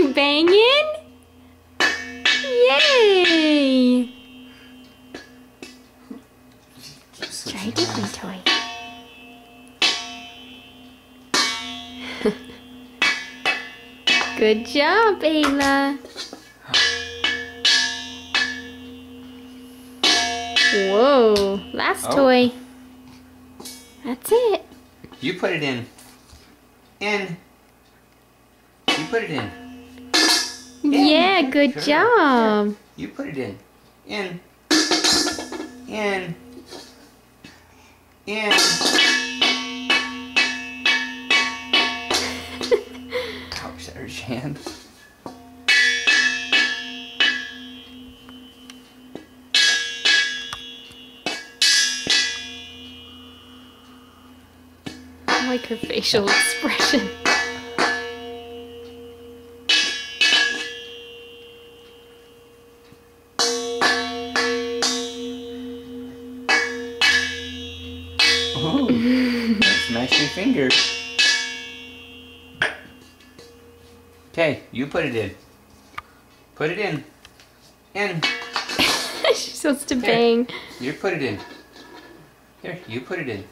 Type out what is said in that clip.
you banging? Yay! Try a different toy. Good job, Ayla. Whoa, last toy. That's it. You put it in. In. You put it in. Yeah, good job. You put it in. In. In. In. Ouch, that hurts your hand. I like her facial expression. Ooh, smash your finger. Okay, you put it in. Put it in. In. She's supposed to bang. You put it in. Here, you put it in.